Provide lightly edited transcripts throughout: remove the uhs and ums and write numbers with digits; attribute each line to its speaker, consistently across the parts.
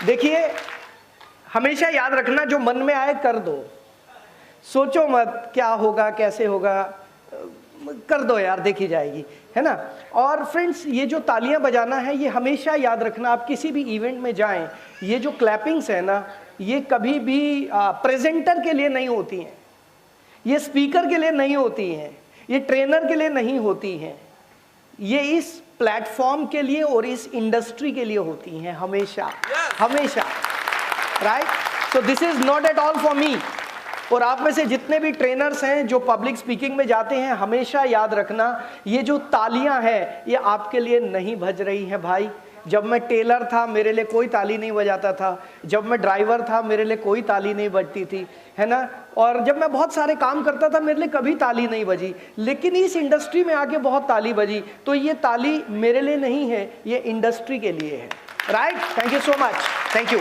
Speaker 1: देखिए, हमेशा याद रखना, जो मन में आए कर दो, सोचो मत क्या होगा कैसे होगा, कर दो यार, देखी जाएगी, है ना। और फ्रेंड्स, ये जो तालियां बजाना है, ये हमेशा याद रखना, आप किसी भी इवेंट में जाएं, ये जो क्लैपिंग्स है ना, ये कभी भी प्रेजेंटर के लिए नहीं होती हैं, ये स्पीकर के लिए नहीं होती हैं, ये ट्रेनर के लिए नहीं होती हैं, ये इस प्लेटफॉर्म के लिए और इस इंडस्ट्री के लिए होती हैं, हमेशा हमेशा, right. So this is not at all for me. और आप में से जितने भी ट्रेनर्स हैं जो पब्लिक स्पीकिंग में जाते हैं, हमेशा याद रखना, ये जो तालियां हैं ये आपके लिए नहीं बज रही हैं भाई। जब मैं टेलर था मेरे लिए कोई ताली नहीं बजाता था, जब मैं ड्राइवर था मेरे लिए कोई ताली नहीं बजती थी, है ना। और जब मैं बहुत सारे काम करता था मेरे लिए कभी ताली नहीं बजी, लेकिन इस इंडस्ट्री में आके बहुत ताली बजी। तो ये ताली मेरे लिए नहीं है, ये इंडस्ट्री के लिए है, right. Thank you so much, thank you,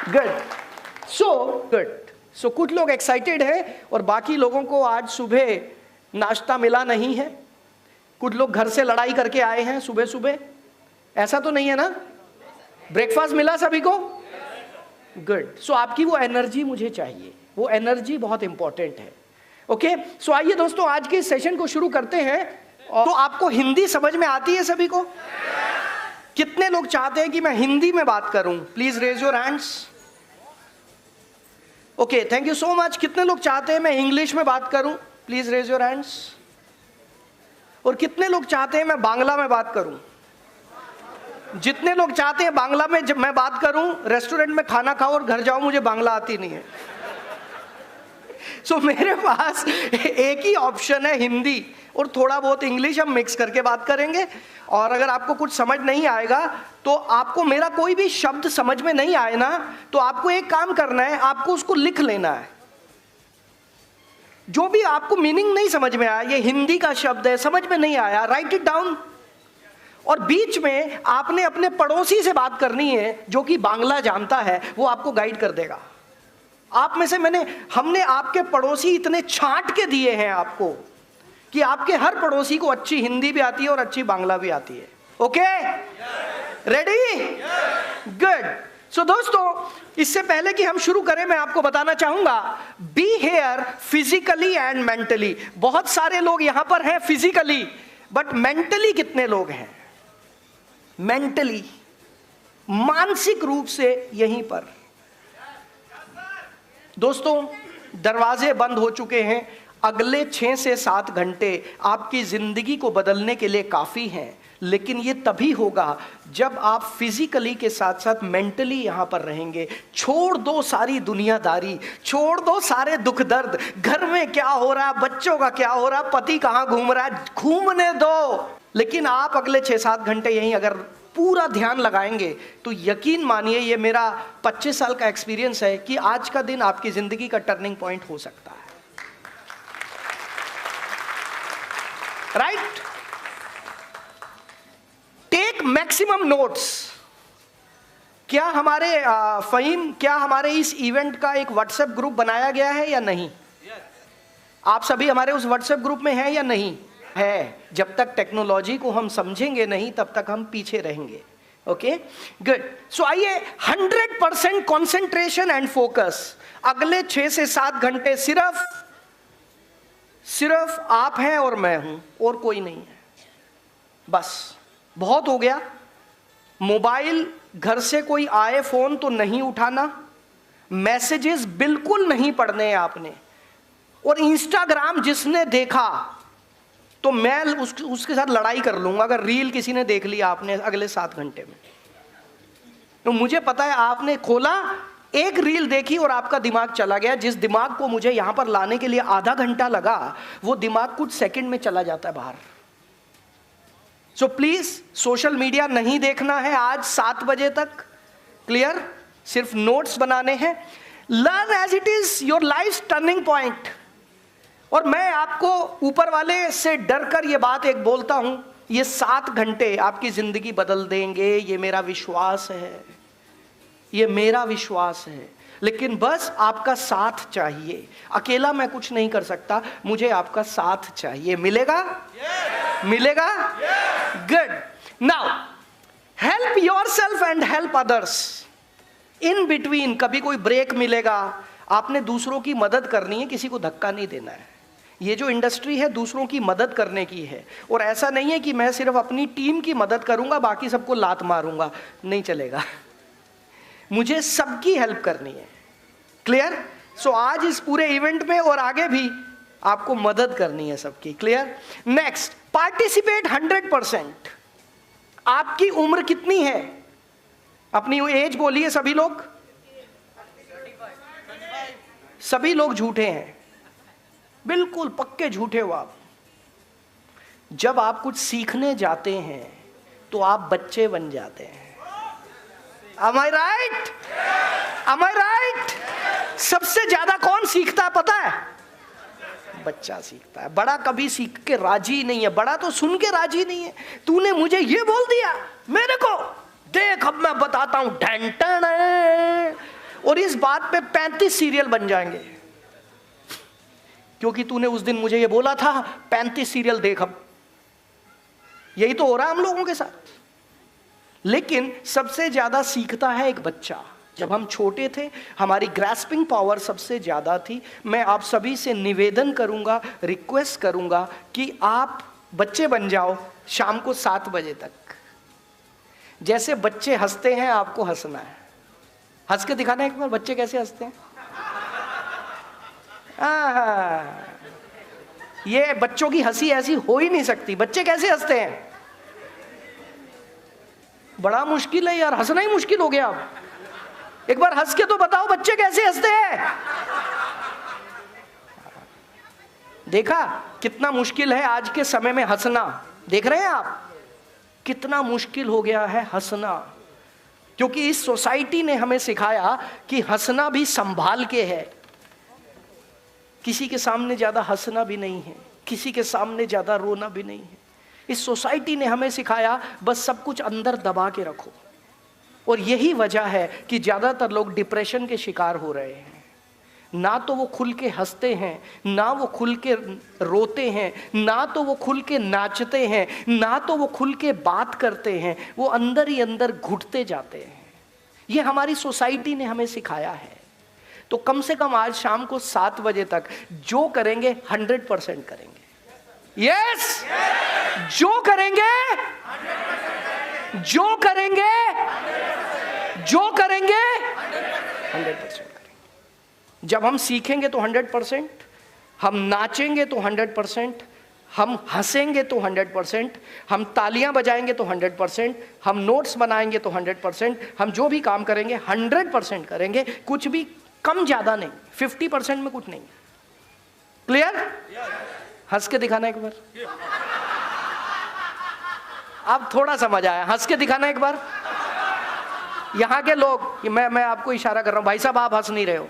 Speaker 1: good, so good. So कुछ लोग एक्साइटेड हैं और बाकी लोगों को आज सुबह नाश्ता मिला नहीं है। कुछ लोग घर से लड़ाई करके आए हैं सुबह सुबह, ऐसा तो नहीं है ना? ब्रेकफास्ट मिला सभी को? गुड। सो आपकी वो एनर्जी मुझे चाहिए, वो एनर्जी बहुत इंपॉर्टेंट है। ओके, सो आइए दोस्तों आज के सेशन को शुरू करते हैं। तो आपको हिंदी समझ में आती है सभी को? कितने लोग चाहते हैं कि मैं हिंदी में बात करूं? Please raise your hands. Okay, thank you so much. कितने लोग चाहते हैं मैं इंग्लिश में बात करूं? Please raise your hands. और कितने लोग चाहते हैं मैं बांग्ला में बात करूं? जितने लोग चाहते हैं बांग्ला में जब मैं बात करूं, रेस्टोरेंट में खाना खाओ और घर जाओ, मुझे बांग्ला आती नहीं है। सो मेरे पास एक ही ऑप्शन है, हिंदी और थोड़ा बहुत इंग्लिश, हम मिक्स करके बात करेंगे। और अगर आपको कुछ समझ नहीं आएगा, तो आपको मेरा कोई भी शब्द समझ में नहीं आए ना, तो आपको एक काम करना है, आपको उसको लिख लेना है। जो भी आपको मीनिंग नहीं समझ में आया, ये हिंदी का शब्द है, समझ में नहीं आया, राइट इट डाउन। और बीच में आपने अपने पड़ोसी से बात करनी है जो कि बांग्ला जानता है, वो आपको गाइड कर देगा। आप में से हमने आपके पड़ोसी इतने छांट के दिए हैं आपको कि आपके हर पड़ोसी को अच्छी हिंदी भी आती है और अच्छी बांग्ला भी आती है। Okay, ready, good. सो दोस्तों, इससे पहले कि हम शुरू करें, मैं आपको बताना चाहूंगा, be here physically and mentally. बहुत सारे लोग यहां पर हैं फिजिकली, बट मेंटली कितने लोग हैं? मेंटली, मानसिक रूप से यहीं पर। दोस्तों, दरवाजे बंद हो चुके हैं। अगले 6 से 7 घंटे आपकी जिंदगी को बदलने के लिए काफी हैं, लेकिन ये तभी होगा जब आप फिजिकली के साथ साथ मेंटली यहां पर रहेंगे। छोड़ दो सारी दुनियादारी, छोड़ दो सारे दुख दर्द, घर में क्या हो रहा, बच्चों का क्या हो रहा, पति कहां घूम रहा है, घूमने दो। लेकिन आप अगले 6-7 घंटे यहीं अगर पूरा ध्यान लगाएंगे, तो यकीन मानिए, ये मेरा 25 साल का एक्सपीरियंस है कि आज का दिन आपकी जिंदगी का टर्निंग पॉइंट हो सकता है, राइट। Take maximum notes. क्या हमारे फहीम, क्या हमारे इस इवेंट का एक व्हाट्सएप ग्रुप बनाया गया है या नहीं? आप सभी हमारे उस व्हाट्सएप ग्रुप में हैं या नहीं? है। जब तक टेक्नोलॉजी को हम समझेंगे नहीं, तब तक हम पीछे रहेंगे। Okay, good. सो आइए, 100% कंसंट्रेशन एंड फोकस। अगले 6 से 7 घंटे सिर्फ आप हैं और मैं हूं, और कोई नहीं है। बस बहुत हो गया। मोबाइल, घर से कोई आए फोन तो नहीं उठाना, मैसेजेस बिल्कुल नहीं पढ़ने हैं आपने, और इंस्टाग्राम जिसने देखा तो मैं उसके साथ लड़ाई कर लूंगा अगर रील किसी ने देख लिया आपने अगले 7 घंटे में। तो मुझे पता है, आपने खोला, एक रील देखी और आपका दिमाग चला गया। जिस दिमाग को मुझे यहां पर लाने के लिए आधा घंटा लगा, वो दिमाग कुछ सेकंड में चला जाता है बाहर। सो प्लीज, सोशल मीडिया नहीं देखना है आज 7 बजे तक, क्लियर? सिर्फ नोट्स बनाने हैं। Learn as it is your life turning point. और मैं आपको ऊपर वाले से डरकर ये बात एक बोलता हूं, ये 7 घंटे आपकी जिंदगी बदल देंगे, ये मेरा विश्वास है, ये मेरा विश्वास है। लेकिन बस आपका साथ चाहिए। अकेला मैं कुछ नहीं कर सकता, मुझे आपका साथ चाहिए। मिलेगा? मिलेगा? Good. Now help your self and help others. In between कभी कोई ब्रेक मिलेगा, आपने दूसरों की मदद करनी है, किसी को धक्का नहीं देना है। ये जो इंडस्ट्री है दूसरों की मदद करने की है, और ऐसा नहीं है कि मैं सिर्फ अपनी टीम की मदद करूंगा बाकी सबको लात मारूंगा, नहीं चलेगा। मुझे सबकी हेल्प करनी है। क्लियर? सो आज इस पूरे इवेंट में और आगे भी आपको मदद करनी है सबकी। क्लियर? Next, participate 100%। आपकी उम्र कितनी है? अपनी एज बोलिए सभी लोग। सभी लोग झूठे हैं, बिल्कुल पक्के झूठे हो आप। जब आप कुछ सीखने जाते हैं तो आप बच्चे बन जाते हैं। Am I right? Am I right? सबसे ज्यादा कौन सीखता है पता है? बच्चा सीखता है। बड़ा कभी सीख के राजी नहीं है, बड़ा तो सुन के राजी नहीं है। तूने मुझे ये बोल दिया, मेरे को देख अब मैं बताता हूं, ढंटन है। और इस बात पे 35 सीरियल बन जाएंगे, क्योंकि तूने उस दिन मुझे ये बोला था। 35 सीरियल देख अब। यही तो हो रहा है हम लोगों के साथ। लेकिन सबसे ज्यादा सीखता है एक बच्चा। जब हम छोटे थे हमारी ग्रैस्पिंग पावर सबसे ज्यादा थी। मैं आप सभी से निवेदन करूंगा, रिक्वेस्ट करूंगा कि आप बच्चे बन जाओ शाम को 7 बजे तक। जैसे बच्चे हंसते हैं आपको हंसना है। हंस के दिखाना एक बार, बच्चे कैसे हंसते हैं। ये बच्चों की हंसी ऐसी हो ही नहीं सकती। बच्चे कैसे हंसते हैं? बड़ा मुश्किल है यार, हंसना ही मुश्किल हो गया अब। एक बार हंस के तो बताओ बच्चे कैसे हंसते हैं। देखा कितना मुश्किल है आज के समय में हंसना। देख रहे हैं आप कितना मुश्किल हो गया है हंसना, क्योंकि इस सोसाइटी ने हमें सिखाया कि हंसना भी संभाल के है। किसी के सामने ज्यादा हंसना भी नहीं है, किसी के सामने ज्यादा रोना भी नहीं है। इस सोसाइटी ने हमें सिखाया बस सब कुछ अंदर दबा के रखो। और यही वजह है कि ज्यादातर लोग डिप्रेशन के शिकार हो रहे हैं। ना तो वो खुल के हंसते हैं, ना वो खुल के रोते हैं, ना तो वो खुल के नाचते हैं, ना तो वो खुल के बात करते हैं। वो अंदर ही अंदर घुटते जाते हैं। ये हमारी सोसाइटी ने हमें सिखाया है। तो कम से कम आज शाम को 7 बजे तक जो करेंगे 100% करेंगे। यस, जो करेंगे, जो करेंगे, जो करेंगे 100% करेंगे। जब हम सीखेंगे तो 100%, हम नाचेंगे तो 100%, हम हंसेंगे तो 100%, हम तालियां बजाएंगे तो 100%, हम नोट्स बनाएंगे तो 100%, हम जो भी काम करेंगे 100% करेंगे। कुछ भी कम ज्यादा नहीं, 50% में कुछ नहीं। क्लियर? हंस के दिखाना एक बार। अब थोड़ा समझ आया। हंस के दिखाना एक बार। यहां के लोग, मैं आपको इशारा कर रहा हूं, भाई साहब आप हंस नहीं रहे हो।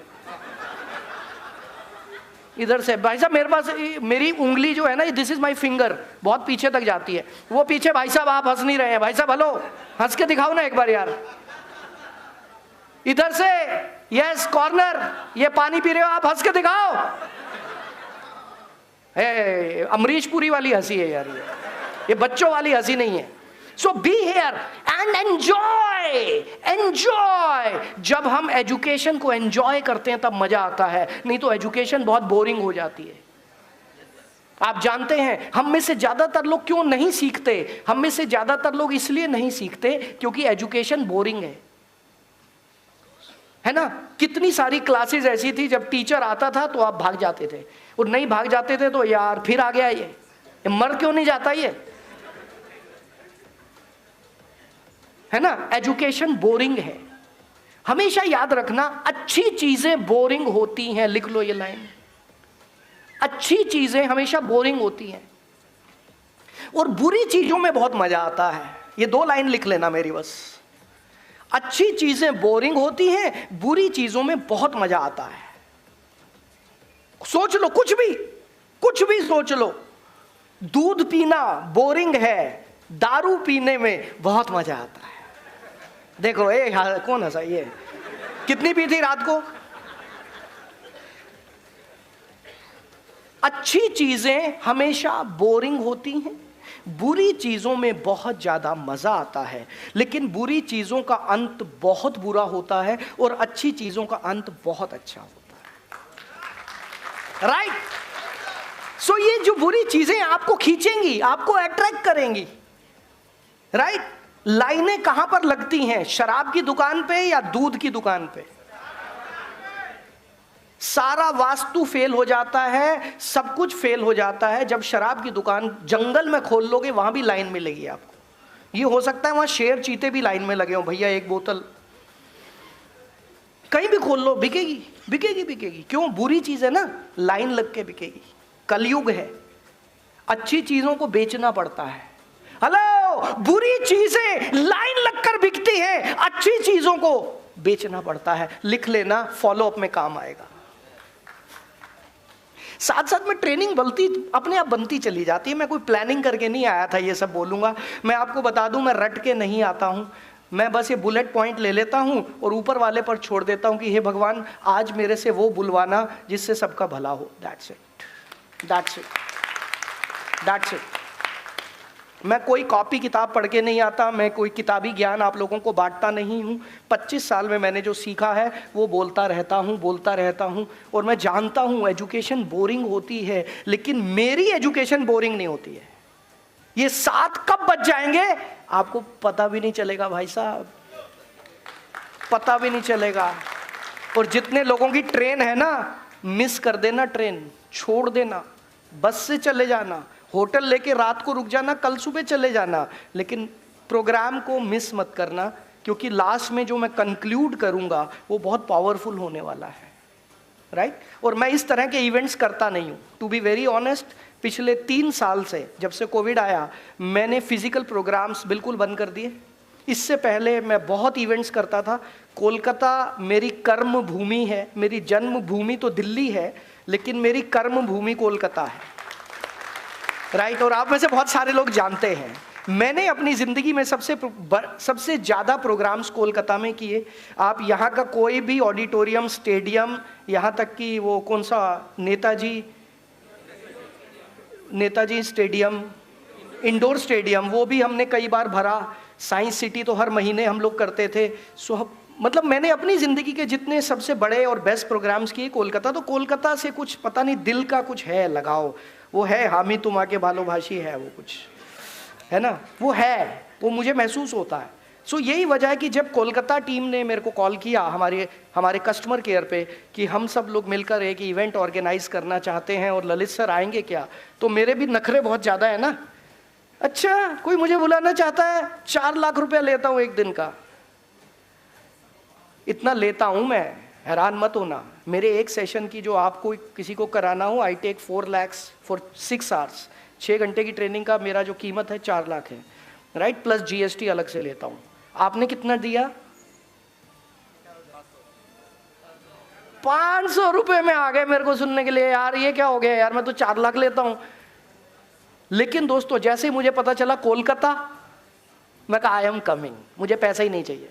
Speaker 1: इधर से भाई साहब, मेरे पास मेरी उंगली जो है ना, दिस इज माय फिंगर, बहुत पीछे तक जाती है। वो पीछे, भाई साहब आप हंस नहीं रहे हैं। भाई साहब हेलो, हंस के दिखाओ ना एक बार यार। इधर से, यस कॉर्नर, ये पानी पी रहे हो आप, हंस के दिखाओ। अमरीश पुरी वाली हंसी है यार, ये बच्चों वाली हंसी नहीं है। So be here and enjoy, enjoy. जब हम एजुकेशन को एंजॉय करते हैं तब मजा आता है, नहीं तो एजुकेशन बहुत बोरिंग हो जाती है। आप जानते हैं हम में से ज्यादातर लोग क्यों नहीं सीखते? हम में से ज्यादातर लोग इसलिए नहीं सीखते क्योंकि एजुकेशन बोरिंग है ना। कितनी सारी क्लासेस ऐसी थी जब टीचर आता था तो आप भाग जाते थे, और नहीं भाग जाते थे तो यार फिर आ गया ये मर क्यों नहीं जाता ये, है ना। एजुकेशन बोरिंग है। हमेशा याद रखना, अच्छी चीजें बोरिंग होती हैं। लिख लो ये लाइन, अच्छी चीजें हमेशा बोरिंग होती हैं और बुरी चीजों में बहुत मजा आता है। ये 2 लाइन लिख लेना मेरी बस। अच्छी चीजें बोरिंग होती हैं, बुरी चीजों में बहुत मजा आता है। सोच लो, कुछ भी सोच लो। दूध पीना बोरिंग है, दारू पीने में बहुत मजा आता है। देखो कौन हंसा ये? कितनी पी थी रात को? अच्छी चीजें हमेशा बोरिंग होती हैं, बुरी चीजों में बहुत ज्यादा मजा आता है, लेकिन बुरी चीजों का अंत बहुत बुरा होता है और अच्छी चीजों का अंत बहुत अच्छा होता है। राइट? सो ये जो बुरी चीजें आपको खींचेंगी, आपको अट्रैक्ट करेंगी। राइट? लाइनें कहां पर लगती हैं? शराब की दुकान पे या दूध की दुकान पे? सारा वास्तु फेल हो जाता है, सब कुछ फेल हो जाता है जब शराब की दुकान जंगल में खोल लोगे, वहां भी लाइन मिलेगी आपको। ये हो सकता है वहां शेर चीते भी लाइन में लगे हो, भैया एक बोतल। कहीं भी खोल लो, बिकेगी बिकेगी बिकेगी। क्यों? बुरी चीज है ना, लाइन लग के बिकेगी। कलयुग है, अच्छी चीजों को बेचना पड़ता है। हेलो, बुरी चीजें लाइन लगकर बिकती है, अच्छी चीजों को बेचना पड़ता है। लिख लेना, फॉलो अप में काम आएगा। साथ साथ में ट्रेनिंग बनती, अपने आप बनती चली जाती है। मैं कोई प्लानिंग करके नहीं आया था ये सब बोलूंगा। मैं आपको बता दूं, मैं रट के नहीं आता हूं। मैं बस ये बुलेट पॉइंट ले लेता हूं और ऊपर वाले पर छोड़ देता हूं कि हे भगवान, आज मेरे से वो बुलवाना जिससे सबका भला हो। That's it, that's it, that's it. मैं कोई कॉपी किताब पढ़ के नहीं आता, मैं कोई किताबी ज्ञान आप लोगों को बांटता नहीं हूँ। 25 साल में मैंने जो सीखा है वो बोलता रहता हूँ। और मैं जानता हूँ एजुकेशन बोरिंग होती है, लेकिन मेरी एजुकेशन बोरिंग नहीं होती है। ये 7 कब बच जाएंगे आपको पता भी नहीं चलेगा भाई साहब, पता भी नहीं चलेगा। और जितने लोगों की ट्रेन है ना, मिस कर देना, ट्रेन छोड़ देना, बस से चले जाना, होटल लेके रात को रुक जाना, कल सुबह चले जाना, लेकिन प्रोग्राम को मिस मत करना, क्योंकि लास्ट में जो मैं कंक्लूड करूंगा वो बहुत पावरफुल होने वाला है। राइट? और मैं इस तरह के इवेंट्स करता नहीं हूँ, टू बी वेरी ऑनेस्ट। पिछले 3 साल से, जब से कोविड आया, मैंने फिजिकल प्रोग्राम्स बिल्कुल बंद कर दिए। इससे पहले मैं बहुत इवेंट्स करता था। कोलकाता मेरी कर्म भूमि है, मेरी जन्म भूमि तो दिल्ली है, लेकिन मेरी कर्म भूमि कोलकाता है। राइट? और आप में से बहुत सारे लोग जानते हैं, मैंने अपनी जिंदगी में सबसे ज्यादा प्रोग्राम्स कोलकाता में किए। आप यहाँ का कोई भी ऑडिटोरियम, स्टेडियम, यहाँ तक कि वो कौन सा नेताजी स्टेडियम, इंडोर स्टेडियम, वो भी हमने कई बार भरा। साइंस सिटी तो हर महीने हम लोग करते थे। मतलब मैंने अपनी जिंदगी के जितने सबसे बड़े और बेस्ट प्रोग्राम्स किए कोलकाता। तो कोलकाता से कुछ पता नहीं, दिल का कुछ है लगाओ, वो है हामी तुम आके भालोभाषी है, वो कुछ है ना, वो है, वो मुझे महसूस होता है। सो यही वजह है कि जब कोलकाता टीम ने मेरे को कॉल किया हमारे कस्टमर केयर पे कि हम सब लोग मिलकर एक इवेंट ऑर्गेनाइज करना चाहते हैं और ललित सर आएंगे क्या, तो मेरे भी नखरे बहुत ज़्यादा है ना। अच्छा, कोई मुझे बुलाना चाहता है, 4 लाख रुपया लेता हूँ एक दिन का। इतना लेता हूँ मैं, हैरान मत होना। मेरे एक सेशन की जो आपको किसी को कराना हो, I take 4 lakhs for 6 hours। 6 घंटे की ट्रेनिंग का मेरा जो कीमत है 4 लाख है। राइट? प्लस GST अलग से लेता हूँ। आपने कितना दिया? 500 रुपए में आ गए मेरे को सुनने के लिए। यार ये क्या हो गया यार, मैं तो 4 लाख लेता हूँ। लेकिन दोस्तों, जैसे ही मुझे पता चला कोलकाता, मैं कहा आई एम कमिंग, मुझे पैसा ही नहीं चाहिए,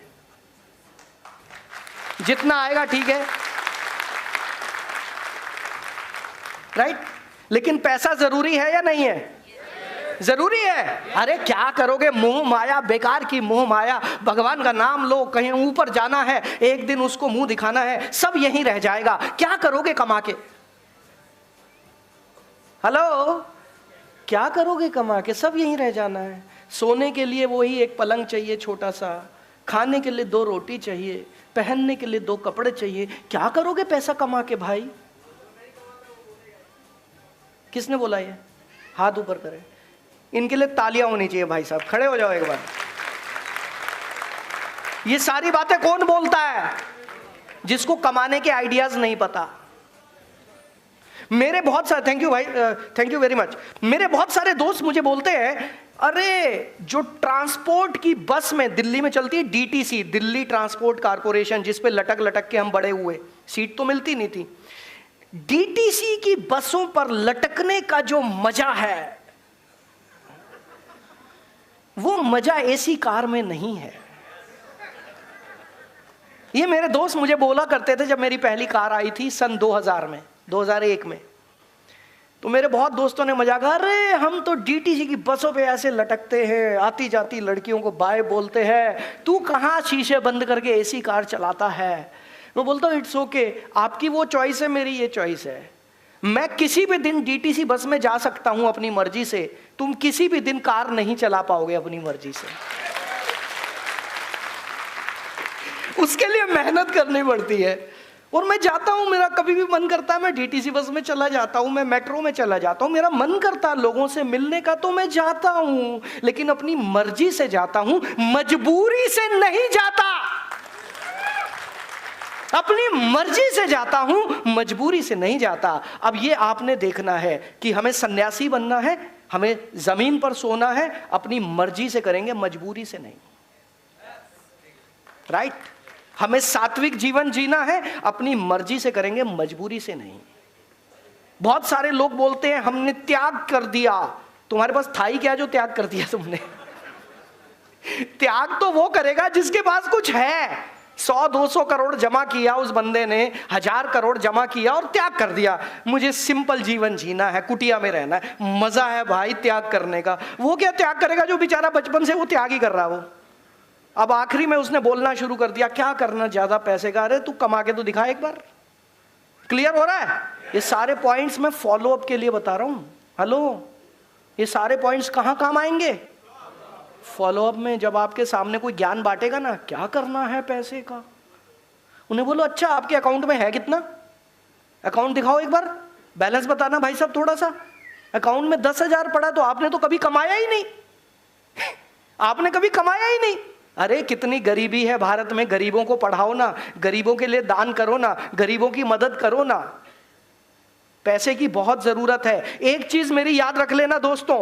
Speaker 1: जितना आएगा ठीक है। राइट? लेकिन पैसा जरूरी है या नहीं है? जरूरी है। अरे क्या करोगे, मोह माया, बेकार की मोह माया। भगवान का नाम लो, कहीं ऊपर जाना है, एक दिन उसको मुंह दिखाना है, सब यहीं रह जाएगा। क्या करोगे कमा के? हेलो, क्या करोगे कमा के? सब यहीं रह जाना है। सोने के लिए वही एक पलंग चाहिए छोटा सा, खाने के लिए 2 रोटी चाहिए, पहनने के लिए 2 कपड़े चाहिए। क्या करोगे पैसा कमा के भाई? किसने बोला ये? हाथ ऊपर करें। इनके लिए तालियां होनी चाहिए भाई साहब, खड़े हो जाओ एक बार। ये सारी बातें कौन बोलता है? जिसको कमाने के आइडियाज नहीं पता। मेरे बहुत सारे, थैंक यू भाई, थैंक यू वेरी मच। मेरे बहुत सारे दोस्त मुझे बोलते हैं, अरे जो ट्रांसपोर्ट की बस में दिल्ली में चलती है, DTC, दिल्ली ट्रांसपोर्ट कारपोरेशन, जिस पे लटक लटक के हम बड़े हुए, सीट तो मिलती नहीं थी। DTC की बसों पर लटकने का जो मजा है, वो मजा AC कार में नहीं है। ये मेरे दोस्त मुझे बोला करते थे जब मेरी पहली कार आई थी सन 2000 में, 2001 में। तो मेरे बहुत दोस्तों ने मजाक, अरे हम तो डीटीसी की बसों पे ऐसे लटकते हैं, आती जाती लड़कियों को बाय बोलते हैं, तू कहाँ शीशे बंद करके एसी कार चलाता है। मैं बोलता हूँ इट्स ओके, आपकी वो चॉइस है, मेरी ये चॉइस है। मैं किसी भी दिन डीटीसी बस में जा सकता हूं अपनी मर्जी से, तुम किसी भी दिन कार नहीं चला पाओगे अपनी मर्जी से। उसके लिए मेहनत करनी पड़ती है। और मैं जाता हूं, मेरा कभी भी मन करता है मैं डीटीसी बस में चला जाता हूं, मैं मेट्रो में चला जाता हूं, मेरा मन करता है लोगों से मिलने का तो मैं जाता हूं, लेकिन अपनी मर्जी से जाता हूं, मजबूरी से नहीं जाता। अपनी मर्जी से जाता हूं, मजबूरी से नहीं जाता। अब ये आपने देखना है कि हमें सन्यासी बनना है, हमें जमीन पर सोना है, अपनी मर्जी से करेंगे, मजबूरी से नहीं। राइट? हमें सात्विक जीवन जीना है, अपनी मर्जी से करेंगे, मजबूरी से नहीं। बहुत सारे लोग बोलते हैं हमने त्याग कर दिया। तुम्हारे पास था ही क्या जो त्याग कर दिया तुमने? त्याग तो वो करेगा जिसके पास कुछ है। 100-200 करोड़ जमा किया उस बंदे ने, 1000 करोड़ जमा किया और त्याग कर दिया। मुझे सिंपल जीवन जीना है, कुटिया में रहना है, मजा है भाई त्याग करने का। वो क्या त्याग करेगा जो बेचारा बचपन से वो त्याग ही कर रहा हो। अब आखिरी में उसने बोलना शुरू कर दिया, क्या करना ज्यादा पैसे का, अरे तू कमा के तो दिखा एक बार। क्लियर हो रहा है? ये सारे पॉइंट्स मैं फॉलो अप के लिए बता रहा हूं। हेलो, ये सारे पॉइंट्स कहां काम आएंगे? फॉलो अप में। जब आपके सामने कोई ज्ञान बांटेगा ना, क्या करना है पैसे का, उन्हें बोलो अच्छा आपके अकाउंट में है कितना, अकाउंट दिखाओ एक बार, बैलेंस बताना भाई साहब थोड़ा सा। अकाउंट में 10,000 पड़ा तो आपने तो कभी कमाया ही नहीं। आपने कभी कमाया ही नहीं। अरे कितनी गरीबी है भारत में, गरीबों को पढ़ाओ ना, गरीबों के लिए दान करो ना, गरीबों की मदद करो ना। पैसे की बहुत जरूरत है। एक चीज मेरी याद रख लेना दोस्तों,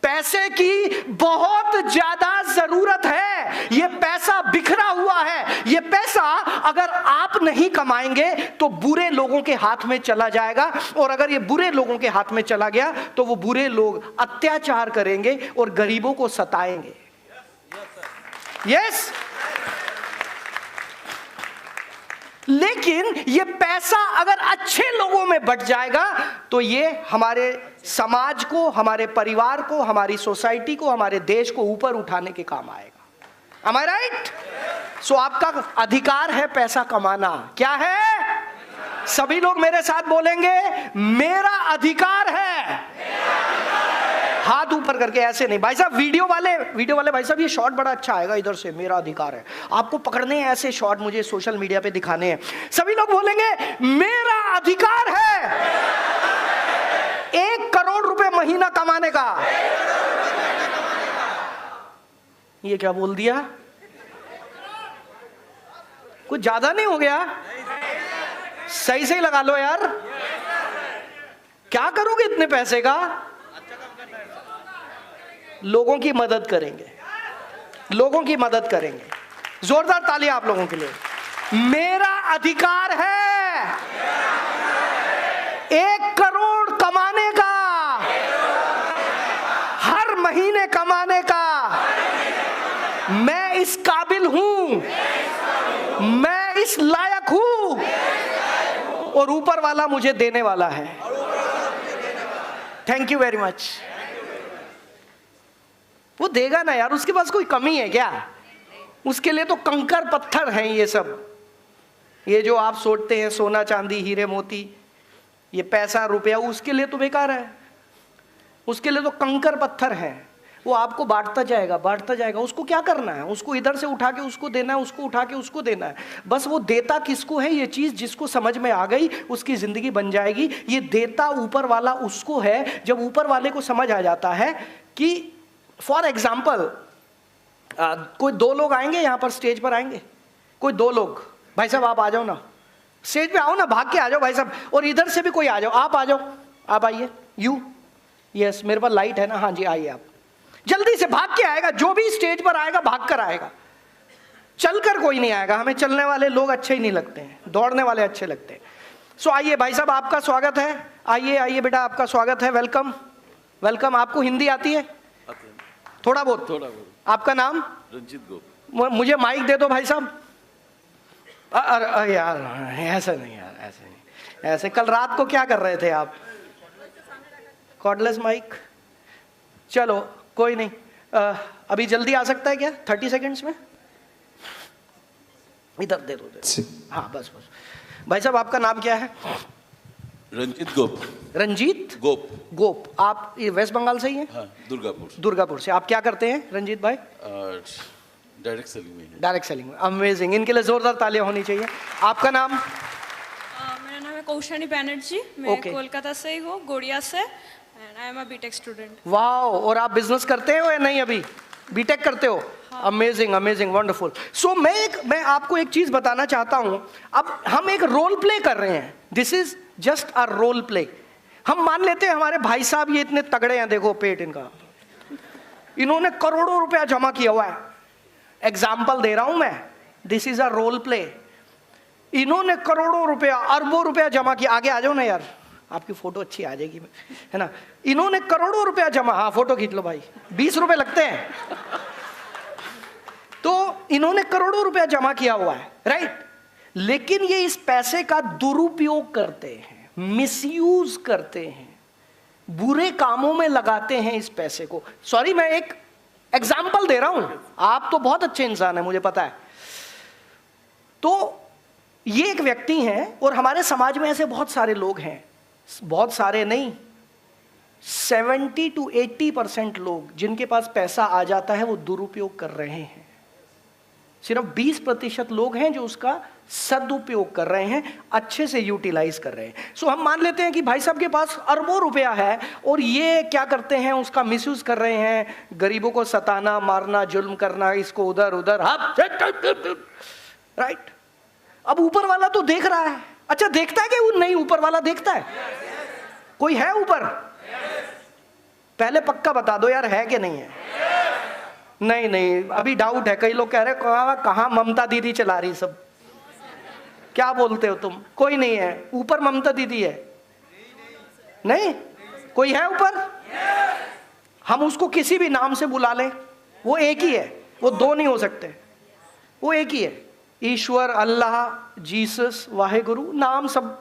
Speaker 1: पैसे की बहुत ज्यादा जरूरत है। ये पैसा बिखरा हुआ है। ये पैसा अगर आप नहीं कमाएंगे तो बुरे लोगों के हाथ में चला जाएगा, और अगर ये बुरे लोगों के हाथ में चला गया तो वो बुरे लोग अत्याचार करेंगे और गरीबों को सताएंगे। यस, लेकिन ये पैसा अगर अच्छे लोगों में बट जाएगा तो ये हमारे समाज को, हमारे परिवार को, हमारी सोसाइटी को, हमारे देश को ऊपर उठाने के काम आएगा। Am I right? सो आपका अधिकार है पैसा कमाना। क्या है? सभी लोग मेरे साथ बोलेंगे, मेरा अधिकार है। हाथ ऊपर करके, ऐसे नहीं भाई साहब। वीडियो वाले भाई साहब, ये शॉट बड़ा अच्छा आएगा इधर से, मेरा अधिकार है। आपको पकड़ने हैं ऐसे शॉट, मुझे सोशल मीडिया पे दिखाने हैं। सभी लोग बोलेंगे मेरा अधिकार है 1 करोड़ रुपए महीना कमाने का। ये क्या बोल दिया? कुछ ज्यादा नहीं हो गया? सही सही लगा लो यार। क्या करोगे इतने पैसे का? लोगों की मदद करेंगे, लोगों की मदद करेंगे। जोरदार तालियां आप लोगों के लिए। मेरा अधिकार है 1 करोड़ कमाने का, हर महीने कमाने का। मैं इस काबिल हूं, मैं इस लायक हूं, और ऊपर वाला मुझे देने वाला है। Thank you very much. वो देगा ना यार, उसके पास कोई कमी है क्या? उसके लिए तो कंकर पत्थर हैं ये सब। ये जो आप सोचते हैं सोना चांदी हीरे मोती, ये पैसा रुपया, उसके लिए तो बेकार है। उसके लिए तो कंकर पत्थर है। वो आपको बांटता जाएगा, बांटता जाएगा। उसको क्या करना है? उसको इधर से उठा के उसको देना है, उसको उठा के उसको देना है। बस वो देता किसको है, ये चीज जिसको समझ में आ गई उसकी जिंदगी बन जाएगी। ये देता ऊपर वाला उसको है, जब ऊपर वाले को समझ आ जाता है कि फॉर एग्जाम्पल कोई 2 लोग आएंगे यहां पर, स्टेज पर आएंगे कोई 2 लोग। भाई साहब आप आ जाओ ना, स्टेज पे आओ ना, भाग के आ जाओ भाई साहब। और इधर से भी कोई आ जाओ, आप आ जाओ, आप आइए। यू यस, मेरे पास लाइट है ना, हाँ जी आइए। आप जल्दी से भाग के आएगा, जो भी स्टेज पर आएगा भाग कर आएगा। चलकर कोई नहीं आएगा, हमें चलने वाले लोग अच्छे ही नहीं लगते हैं, दौड़ने वाले अच्छे लगते हैं। सो आइए भाई साहब, आपका स्वागत है। आइए आइए बेटा, आपका स्वागत है, वेलकम वेलकम। आपको हिंदी आती है? थोड़ा बहुत। आपका नाम?
Speaker 2: रंजीत गोप।
Speaker 1: मुझे माइक दे दो भाई साहब। अरे यार ऐसे नहीं यार, ऐसे नहीं, ऐसे। कल रात को क्या कर रहे थे आप? कॉर्डलेस माइक, चलो कोई नहीं। अभी जल्दी आ सकता है क्या 30 सेकंड्स में? इधर दे दो। हाँ बस बस। भाई साहब आपका नाम क्या है?
Speaker 2: रंजीत गोप।
Speaker 1: रंजीत
Speaker 2: गोप।
Speaker 1: गोप। आप ये वेस्ट बंगाल से ही हैं?
Speaker 2: हाँ, दुर्गापुर।
Speaker 1: दुर्गापुर से। आप क्या करते हैं रंजीत भाई?
Speaker 2: डायरेक्ट सेलिंग में।
Speaker 1: डायरेक्ट सेलिंग में। अमेजिंग, इनके लिए जोरदार तालियां होनी चाहिए। आपका नाम?
Speaker 3: मेरा नाम है कौशानी बैनर्जी, मैं कोलकाता से ही हूँ, गोड़िया से, and I am a BTech student. Wow,
Speaker 1: और आप बिजनेस करते हो या नहीं? अभी बीटेक करते हो? Amazing amazing, wonderful. सो मैं आपको एक चीज बताना चाहता हूं। अब हम एक रोल प्ले कर रहे हैं, this is just a role play. हम मान लेते हैं हमारे भाई साहब ये इतने तगड़े हैं, देखो पेट इनका, इन्होंने करोड़ों रुपया जमा किया हुआ है। एग्जाम्पल दे रहा हूं मैं, this is a role play. इन्होंने करोड़ों रुपया, अरबों रुपया जमा किया। आगे आ जाओ ना यार, आपकी फोटो अच्छी आ जाएगी, है ना। इन्होंने करोड़ों रुपया जमा, हाँ फोटो खींच लो भाई, 20 रुपए लगते हैं। तो इन्होंने करोड़ों रुपया जमा किया हुआ है, राइट। लेकिन ये इस पैसे का दुरुपयोग करते हैं, मिसयूज करते हैं, बुरे कामों में लगाते हैं इस पैसे को। सॉरी, मैं एक एग्जाम्पल दे रहा हूं, आप तो बहुत अच्छे इंसान हैं मुझे पता है। तो ये एक व्यक्ति हैं, और हमारे समाज में ऐसे बहुत सारे लोग हैं, बहुत सारे नहीं, 70 to 80% लोग जिनके पास पैसा आ जाता है वो दुरुपयोग कर रहे हैं। सिर्फ 20% लोग हैं जो उसका सदुपयोग कर रहे हैं, अच्छे से यूटिलाइज कर रहे हैं। सो हम मान लेते हैं कि भाई साहब के पास अरबों रुपया है, और ये क्या करते हैं, उसका मिसयूज कर रहे हैं, गरीबों को सताना, मारना, जुल्म करना, इसको उधर उधर, राइट। अब ऊपर वाला तो देख रहा है। अच्छा, देखता है कि वो नहीं? ऊपर वाला देखता है? कोई है ऊपर? पहले पक्का बता दो यार, है कि नहीं है? नहीं नहीं, अभी डाउट है। कई लोग कह रहे कहाँ ममता दीदी चला रही सब। क्या बोलते हो तुम? कोई नहीं है ऊपर, ममता दीदी है? नहीं, कोई है ऊपर? हम उसको किसी भी नाम से बुला लें, वो एक ही है, वो दो नहीं हो सकते, वो एक ही है। ईश्वर, अल्लाह, जीसस, वाहेगुरु, नाम सब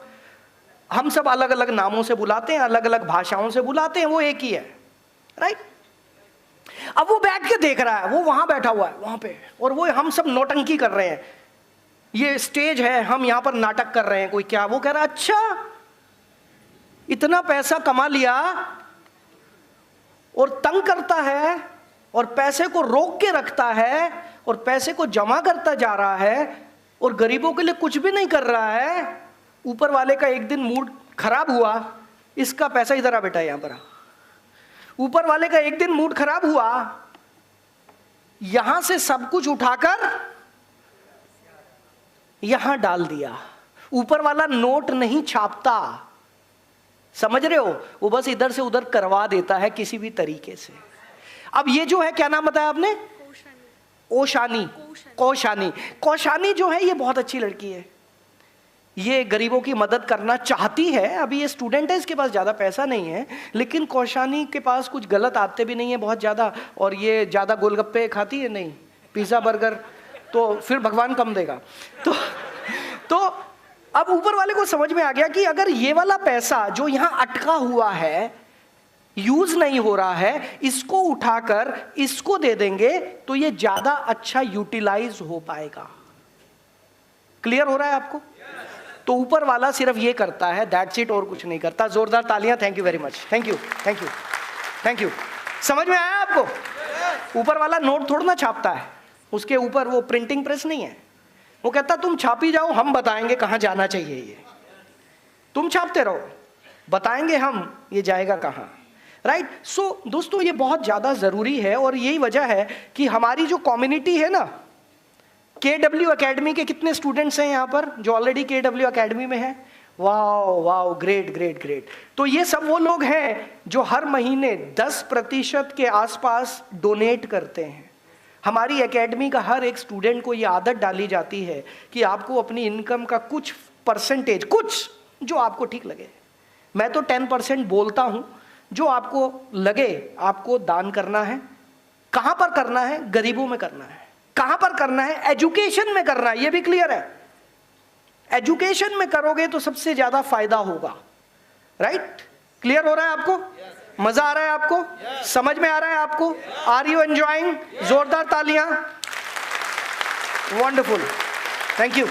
Speaker 1: हम सब अलग अलग नामों से बुलाते हैं, अलग अलग भाषाओं से बुलाते हैं, वो एक ही है, राइट। अब वो बैठ के देख रहा है, वो वहां बैठा हुआ है वहां पे, और वो हम सब नौटंकी कर रहे हैं। ये स्टेज है, हम यहां पर नाटक कर रहे हैं। कोई क्या, वो कह रहा है अच्छा इतना पैसा कमा लिया, और तंग करता है, और पैसे को रोक के रखता है, और पैसे को जमा करता जा रहा है, और गरीबों के लिए कुछ भी नहीं कर रहा है। ऊपर वाले का एक दिन मूड खराब हुआ, इसका पैसा इधर आ बेटा, यहां पर आ। ऊपर वाले का एक दिन मूड खराब हुआ, यहां से सब कुछ उठाकर यहां डाल दिया। ऊपर वाला नोट नहीं छापता, समझ रहे हो? वो बस इधर से उधर करवा देता है किसी भी तरीके से। अब ये जो है, क्या नाम बताया आपने? ओशानी। कौशानी। कौशानी जो है, ये बहुत अच्छी लड़की है, ये गरीबों की मदद करना चाहती है। अभी ये स्टूडेंट है, इसके पास ज़्यादा पैसा नहीं है, लेकिन कौशानी के पास कुछ गलत आदतें भी नहीं है बहुत ज़्यादा, और ये ज़्यादा गोलगप्पे खाती है नहीं, पिज़्ज़ा बर्गर, तो फिर भगवान कम देगा। तो अब ऊपर वाले को समझ में आ गया कि अगर ये वाला पैसा जो यहाँ अटका हुआ है, यूज नहीं हो रहा है, इसको उठाकर इसको दे देंगे तो ये ज़्यादा अच्छा यूटिलाइज हो पाएगा। क्लियर हो रहा है आपको? तो ऊपर वाला सिर्फ ये करता है, दैट्स इट, और कुछ नहीं करता। जोरदार तालियां, thank you very much, thank you thank you thank you. समझ में आया आपको? ऊपर वाला नोट थोड़ा ना छापता है, उसके ऊपर वो प्रिंटिंग प्रेस नहीं है। वो कहता तुम छापी जाओ, हम बताएंगे कहां जाना चाहिए, ये तुम छापते रहो, बताएंगे हम ये जाएगा कहां, राइट। सो दोस्तों, ये बहुत ज्यादा जरूरी है, और यही वजह है कि हमारी जो कम्युनिटी है ना, KW अकेडमी के कितने स्टूडेंट्स हैं यहाँ पर जो ऑलरेडी KW अकेडमी में हैं? Wow wow, great great great. तो ये सब वो लोग हैं जो हर महीने 10% के आसपास डोनेट करते हैं। हमारी एकेडमी का हर एक स्टूडेंट को ये आदत डाली जाती है कि आपको अपनी इनकम का कुछ परसेंटेज, कुछ जो आपको ठीक लगे, मैं तो 10% बोलता हूँ, जो आपको लगे आपको दान करना है। कहाँ पर करना है? गरीबों में करना है। कहां पर करना है? एजुकेशन में करना है, ये भी क्लियर है। एजुकेशन में करोगे तो सबसे ज्यादा फायदा होगा, राइट? क्लियर हो रहा है आपको? मजा आ रहा है आपको? समझ में आ रहा है आपको? Are you enjoying? जोरदार तालियां। Wonderful, thank you.